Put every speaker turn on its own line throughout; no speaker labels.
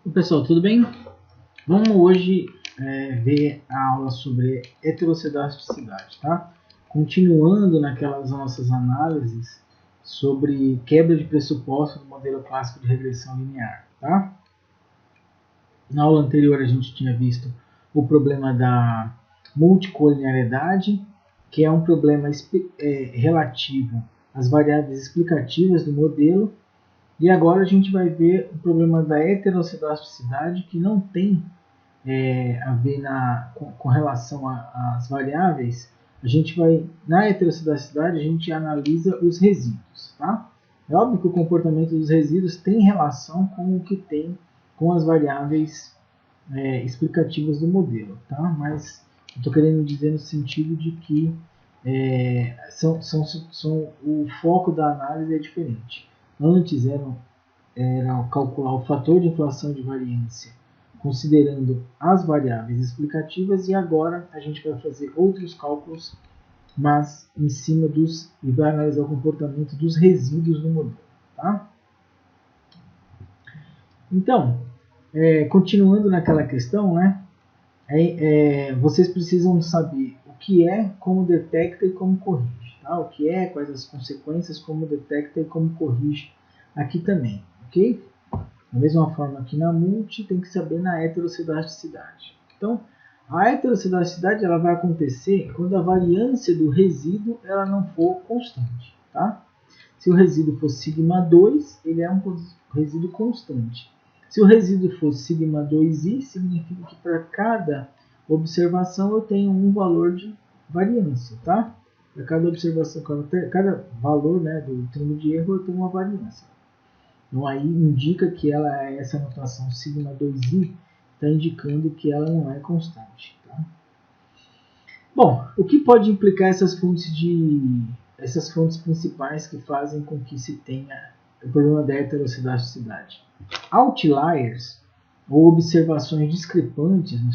Oi, pessoal, tudo bem? Vamos hoje ver a aula sobre heterossedasticidade, tá? Continuando naquelas nossas análises sobre quebra de pressuposto do modelo clássico de regressão linear, tá? Na aula anterior a gente tinha visto o problema da multicolinearidade, que é um problema relativo às variáveis explicativas do modelo. E agora a gente vai ver o problema da heterossedasticidade, que não tem a ver com relação às variáveis. Na heterossedasticidade, a gente analisa os resíduos. Tá? É óbvio que o comportamento dos resíduos tem relação com o que tem com as variáveis explicativas do modelo. Tá? Mas eu estou querendo dizer no sentido de que o foco da análise é diferente. Antes era calcular o fator de inflação de variância considerando as variáveis explicativas, e agora a gente vai fazer outros cálculos, mas em cima e vai analisar o comportamento dos resíduos no modelo. Tá? Então, continuando naquela questão, né, vocês precisam saber o que é, como detecta e como corrige. Tá? O que é, quais as consequências, como detecta e como corrige aqui também. Ok? Da mesma forma que na multi, tem que saber na heterossedasticidade. Então, a heterossedasticidade ela vai acontecer quando a variância do resíduo ela não for constante. Tá? Se o resíduo for σ2, ele é um resíduo constante. Se o resíduo for σ2i, significa que para cada observação eu tenho um valor de variância. Tá? Para cada observação, cada valor, né, do termo de erro, eu tenho uma variância. Então aí indica que essa notação σ2i está indicando que ela não é constante. Tá? Bom, o que pode implicar essas fontes principais que fazem com que se tenha o problema da heterossedasticidade? Outliers, ou observações discrepantes na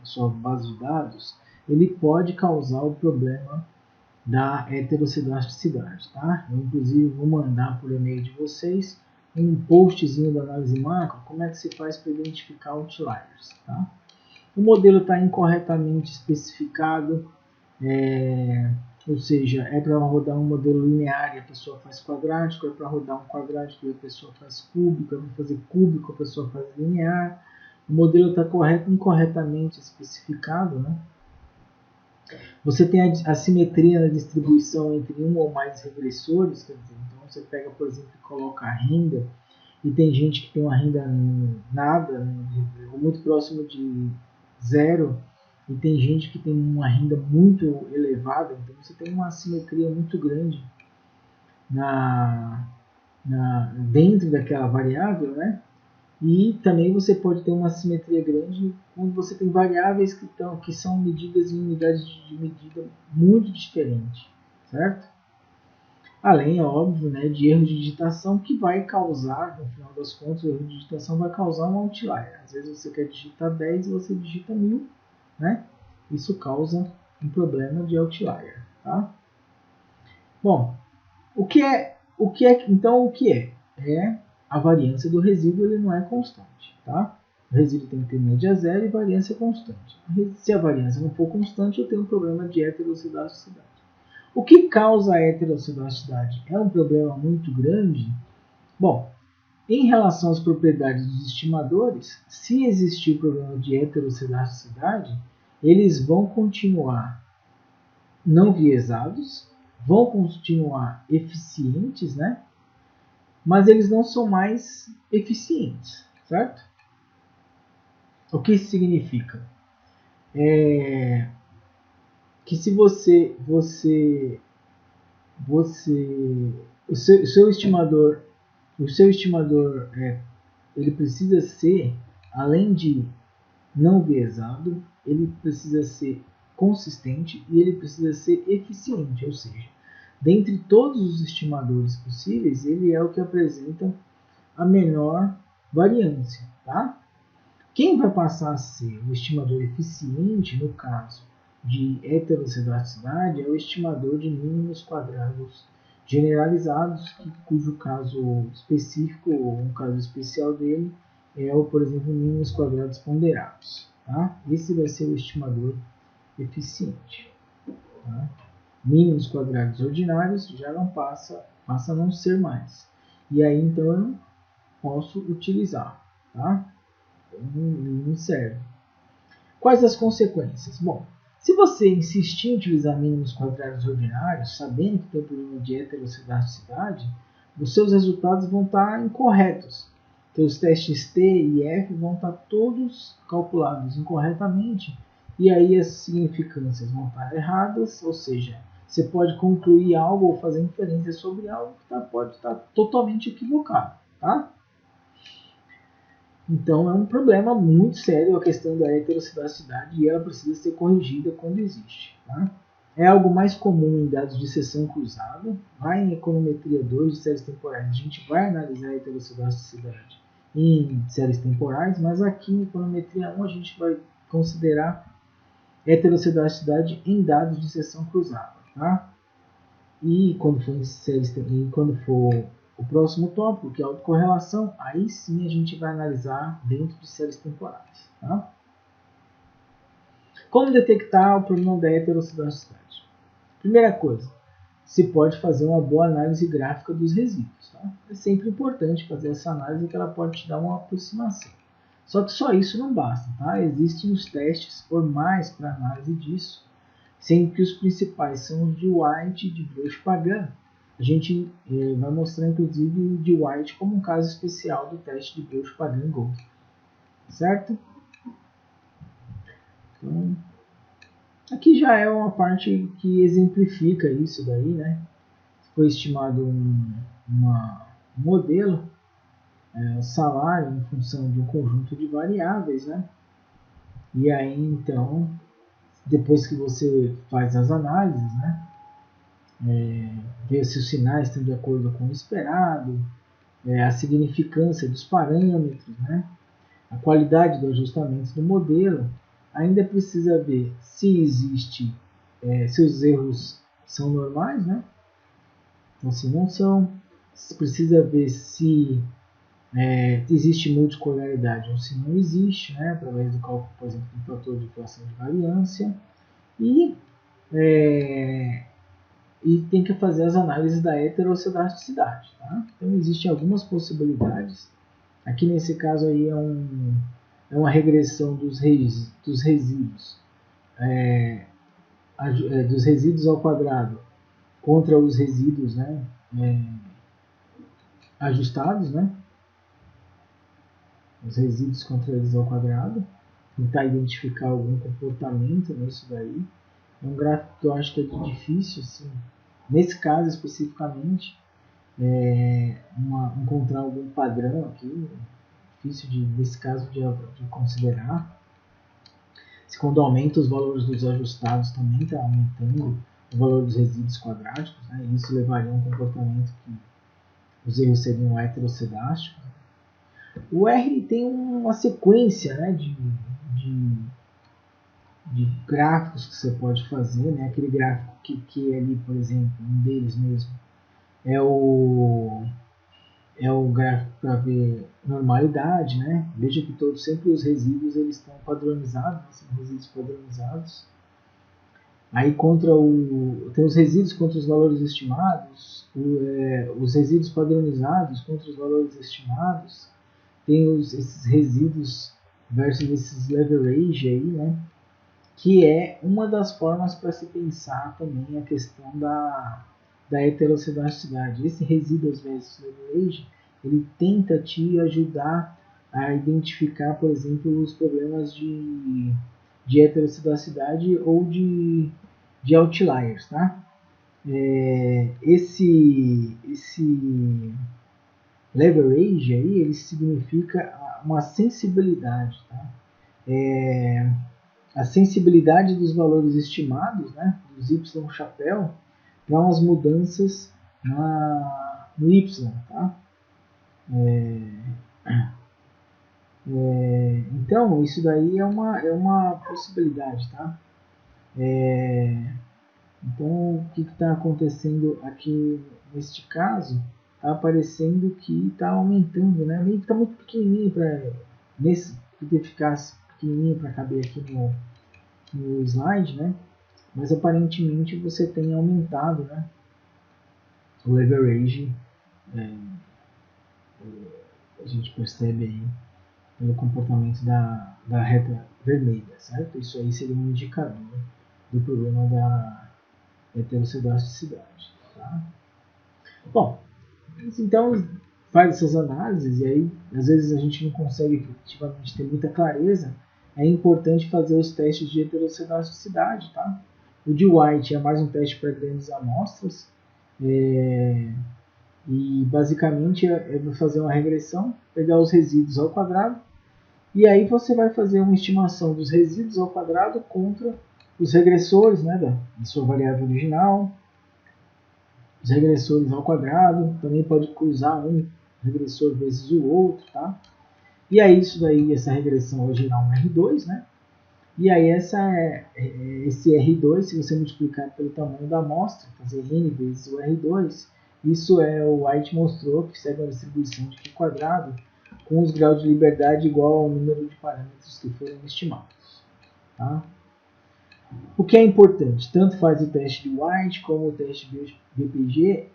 sua base de dados, ele pode causar o problema da heterossedasticidade, tá? Eu, inclusive, vou mandar por e-mail de vocês um postzinho da análise macro, como é que se faz para identificar outliers, tá? O modelo está incorretamente especificado, ou seja, é para rodar um modelo linear e a pessoa faz quadrático, é para rodar um quadrático e a pessoa faz cúbico, é para fazer cúbico, a pessoa faz linear. O modelo está incorretamente especificado, né? Você tem a simetria na distribuição entre um ou mais regressores, quer dizer, então você pega, por exemplo, e coloca a renda, e tem gente que tem uma renda nada, ou muito próximo de zero, e tem gente que tem uma renda muito elevada, então você tem uma assimetria muito grande dentro daquela variável, né? E também você pode ter uma assimetria grande quando você tem variáveis que são medidas em unidades de medida muito diferentes, certo? Além, é óbvio, né, de erro de digitação que vai causar, no final das contas, o erro de digitação vai causar um outlier. Às vezes você quer digitar 10 e você digita 1000, né? Isso causa um problema de outlier, tá? Bom, então o que é? É a variância do resíduo, ele não é constante, tá? O resíduo tem que ter média zero e variância constante. Se a variância não for constante, eu tenho um problema de heterossedasticidade. O que causa a heterossedasticidade? É um problema muito grande? Bom, em relação às propriedades dos estimadores, se existir o problema de heterossedasticidade, eles vão continuar não viesados, vão continuar eficientes, né? Mas eles não são mais eficientes, certo? O que isso significa? Que se o seu estimador, ele precisa ser, além de não viesado, ele precisa ser consistente e ele precisa ser eficiente, ou seja, dentre todos os estimadores possíveis, ele é o que apresenta a menor variância, tá? Quem vai passar a ser o estimador eficiente no caso de heterossedasticidade é o estimador de mínimos quadrados generalizados, cujo caso específico, ou um caso especial dele, é o, por exemplo, mínimos quadrados ponderados. Tá? Esse vai ser o estimador eficiente. Tá? Mínimos quadrados ordinários já não passa a não ser mais. E aí, então, eu não posso utilizar. Tá? Não serve. Quais as consequências? Bom, se você insistir em utilizar mínimos quadrados ordinários, sabendo que tem um problema de heterocidasticidade, os seus resultados vão estar incorretos. Então, os testes T e F vão estar todos calculados incorretamente, e aí as significâncias vão estar erradas, ou seja, você pode concluir algo ou fazer inferência sobre algo que pode estar totalmente equivocado. Tá? Então é um problema muito sério a questão da heterocidasticidade e ela precisa ser corrigida quando existe. Tá? É algo mais comum em dados de seção cruzada. Lá em econometria 2 de séries temporais a gente vai analisar a heterocidasticidade em séries temporais, mas aqui em econometria 1 a gente vai considerar heterocidasticidade em dados de seção cruzada. Tá? E quando for o próximo tópico, que é a autocorrelação, aí sim a gente vai analisar dentro de séries temporais. Tá? Como detectar o problema da heterocidasticidade? Primeira coisa, se pode fazer uma boa análise gráfica dos resíduos. Tá? É sempre importante fazer essa análise, que ela pode te dar uma aproximação. Só que só isso não basta. Tá? Existem os testes formais para análise disso, sendo que os principais são os de White e de Bloch-Pagan. A gente vai mostrar inclusive o de White como um caso especial do teste de Bloch-Pagan-Gold. Certo? Então, aqui já é uma parte que exemplifica isso daí, né? Foi estimado um modelo, salário em função de um conjunto de variáveis, né? E aí então, depois que você faz as análises, né? Ver se os sinais estão de acordo com o esperado, a significância dos parâmetros, né? A qualidade do ajustamento do modelo. Ainda precisa ver se existe, se os erros são normais, né? Então, se não são, precisa ver se existe multicolaridade ou se não existe, né? Através do cálculo, por exemplo, do fator de equação de variância. E tem que fazer as análises da heterocidasticidade. Tá? Então, existem algumas possibilidades. Aqui, nesse caso, aí é uma regressão dos resíduos, dos resíduos ao quadrado contra os resíduos, né, ajustados, né, os resíduos contra eles ao quadrado, tentar identificar algum comportamento nisso daí. É um gráfico que eu acho que é difícil, assim, nesse caso especificamente, encontrar algum padrão aqui, difícil nesse caso de considerar. Se quando aumenta os valores dos ajustados também está aumentando o valor dos resíduos quadráticos, né? E isso levaria a um comportamento que os erros seriam heterocidásticos. O R tem uma sequência, né, de gráficos que você pode fazer, né? Aquele gráfico que é ali, por exemplo, um deles mesmo, é o gráfico para ver normalidade, né? Veja que sempre os resíduos eles estão padronizados, são resíduos padronizados. Aí tem os resíduos contra os valores estimados, os resíduos padronizados contra os valores estimados, tem esses resíduos versus esses leverage aí, né? Que é uma das formas para se pensar também a questão da heterocidasticidade. Esse resíduos versus leverage, ele tenta te ajudar a identificar, por exemplo, os problemas de heterocidasticidade ou de outliers, tá? Esse leverage aí, ele significa uma sensibilidade, tá? A sensibilidade dos valores estimados, né, dos y chapéu, para umas mudanças no y, tá? Então, isso daí é uma possibilidade, tá? Então, o que está acontecendo aqui neste caso, está aparecendo que está aumentando, né? Meio que está muito pequenininho para nesse poder ficar pequenininho para caber aqui no slide, né? Mas aparentemente você tem aumentado, né? O leverage, a gente percebe aí pelo comportamento da reta vermelha, certo? Isso aí seria um indicador do problema da heterossedasticidade, tá? Bom, então faz essas análises e aí às vezes a gente não consegue efetivamente ter muita clareza. É importante fazer os testes de heterossedasticidade, tá? O de White é mais um teste para grandes amostras e basicamente é fazer uma regressão, pegar os resíduos ao quadrado e aí você vai fazer uma estimação dos resíduos ao quadrado contra os regressores, né, da sua variável original, os regressores ao quadrado, também pode cruzar um regressor vezes o outro, tá? E aí isso daí, essa regressão vai gerar um R2, né? E aí esse R2, se você multiplicar pelo tamanho da amostra, fazer N vezes o R2, isso o White mostrou que segue uma distribuição de Q quadrado com os graus de liberdade igual ao número de parâmetros que foram estimados, tá? O que é importante, tanto faz o teste de White como o teste de BPG,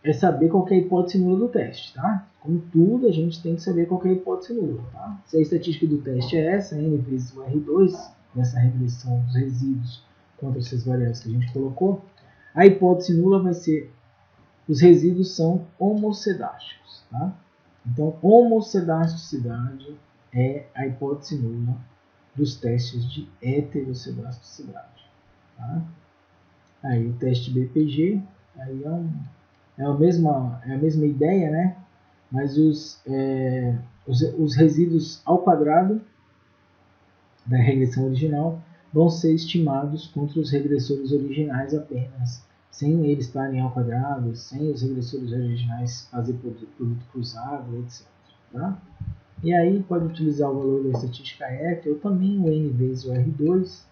é saber qual é a hipótese nula do teste, tá? Como tudo, a gente tem que saber qual é a hipótese nula, tá? Se a estatística do teste é essa, n vezes o R2, dessa regressão dos resíduos contra essas variáveis que a gente colocou, a hipótese nula vai ser os resíduos são homocedásticos, tá? Então, homocedasticidade é a hipótese nula dos testes de heterossedasticidade, tá? Aí o teste BPG, aí é a mesma ideia, né? Mas os resíduos ao quadrado da regressão original vão ser estimados contra os regressores originais apenas, sem eles estarem ao quadrado, sem os regressores originais fazer produto cruzado, etc. Tá? E aí pode utilizar o valor da estatística F ou também o N vezes o R2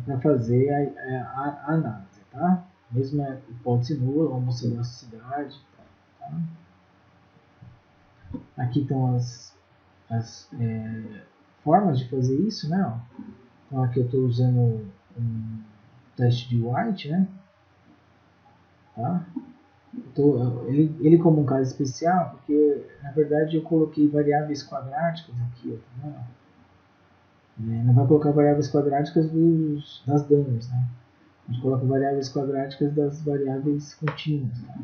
para fazer a análise. Tá? Mesma hipótese nula, homocedasticidade. Tá? Aqui estão as formas de fazer isso, né? Então aqui eu estou usando um teste de White, né? Tá? Ele como um caso especial, porque na verdade eu coloquei variáveis quadráticas aqui, ó, tá? Não vai colocar variáveis quadráticas das damas, né? A gente coloca variáveis quadráticas das variáveis contínuas, tá?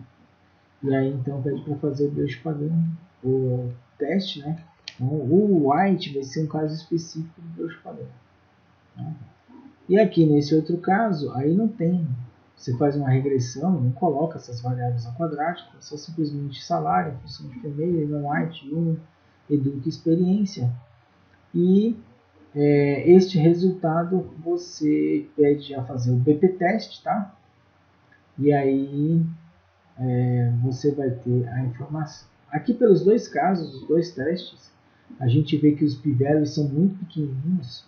E aí então pede para fazer o Deutsch padrão, o teste, né? Então, o White vai ser um caso específico do Deutsch padrão. Tá? E aqui nesse outro caso, aí não tem. Você faz uma regressão, não coloca essas variáveis ao quadrático, só simplesmente salário, função de primeiro, não White, 1, educa experiência. E este resultado você pede a fazer o BP teste, tá? E aí você vai ter a informação. Aqui pelos dois casos, os dois testes, a gente vê que os p-values são muito pequenininhos,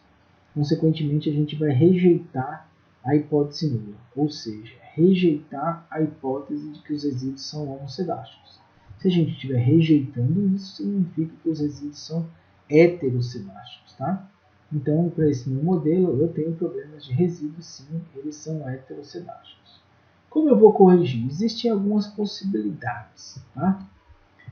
consequentemente a gente vai rejeitar a hipótese nula, ou seja, rejeitar a hipótese de que os resíduos são homocedásticos. Se a gente estiver rejeitando isso, significa que os resíduos são heterossedásticos, tá? Então, para esse meu modelo, eu tenho problemas de resíduos, sim, eles são heterossedásticos. Como eu vou corrigir? Existem algumas possibilidades, tá?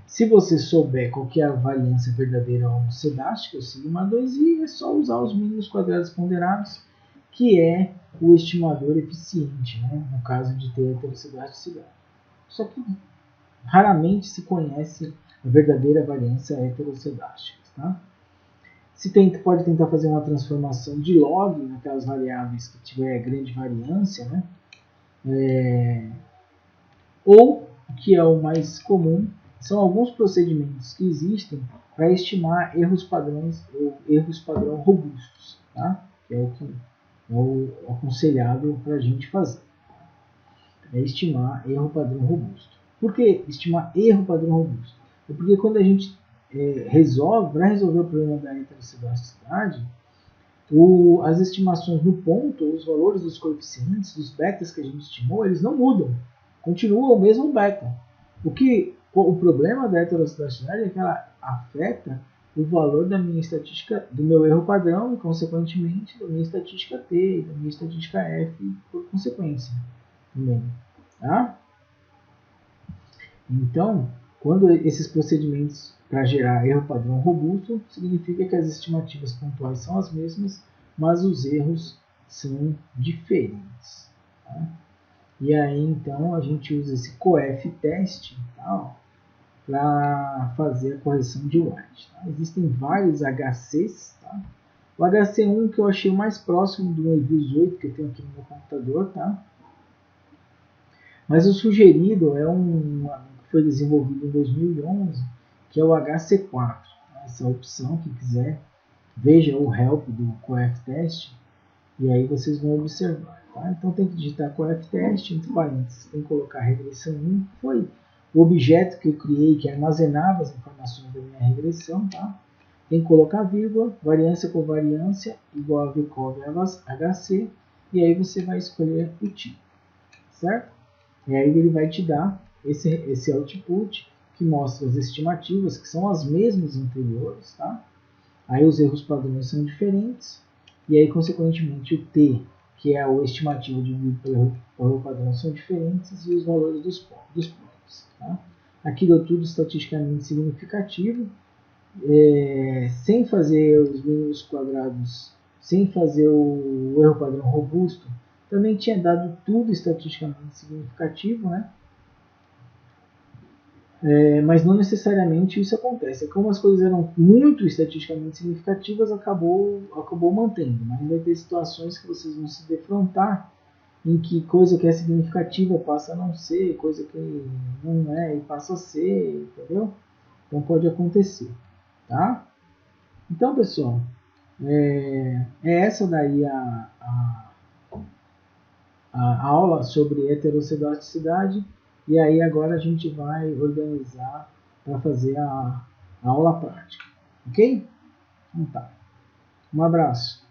Se você souber qual que é a variância verdadeira homocedástica, o sigma 2i, é só usar os mínimos quadrados ponderados, que é o estimador eficiente, né? No caso de ter heterossedasticidade. Só que raramente se conhece a verdadeira variância heterossedástica, tá? Pode tentar fazer uma transformação de log naquelas variáveis que tiver grande variância, né? Ou, o que é o mais comum, são alguns procedimentos que existem para estimar erros padrões ou erros padrão robustos, tá? Que é o que é o aconselhável para a gente fazer. É estimar erro padrão robusto. Por que estimar erro padrão robusto? É porque quando a gente vai resolver o problema da heterossedasticidade, As estimações no ponto, os valores dos coeficientes, dos betas que a gente estimou, eles não mudam. Continua o mesmo beta. O problema da heterossedasticidade é que ela afeta o valor da minha estatística, do meu erro padrão e, consequentemente, da minha estatística T e da minha estatística F, por consequência. Também. Tá? Então, quando esses procedimentos para gerar erro padrão robusto, significa que as estimativas pontuais são as mesmas, mas os erros são diferentes. Tá? E aí, então, a gente usa esse coef teste para fazer a correção de White. Tá? Existem vários HCs. Tá? O HC1 que eu achei mais próximo do Evis 8 que eu tenho aqui no meu computador. Tá? Mas o sugerido é que foi desenvolvido em 2011, que é o HC4. Essa opção, quem quiser, veja o help do coef-test e aí vocês vão observar. Tá? Então tem que digitar coef-test, entre parênteses, tem que colocar regressão 1, foi o objeto que eu criei que armazenava as informações da minha regressão. Tá? Tem que colocar vírgula, variância covariância igual a VCOV HC, e aí você vai escolher o tipo, certo? E aí ele vai te dar esse output que mostra as estimativas, que são as mesmas anteriores, tá? Aí os erros padrões são diferentes, e aí, consequentemente, o T, que é o estimativo dividido pelo erro padrão, são diferentes, e os valores dos pontos. Tá? Aqui deu tudo estatisticamente significativo, sem fazer os mínimos quadrados, sem fazer o erro padrão robusto, também tinha dado tudo estatisticamente significativo, né? Mas não necessariamente isso acontece. Como as coisas eram muito estatisticamente significativas, acabou mantendo. Mas vai ter situações que vocês vão se defrontar em que coisa que é significativa passa a não ser, coisa que não é e passa a ser, entendeu? Então pode acontecer, tá? Então, pessoal, é essa daí a aula sobre heterossedasticidade. E aí agora a gente vai organizar para fazer a aula prática. Ok? Então tá. Um abraço.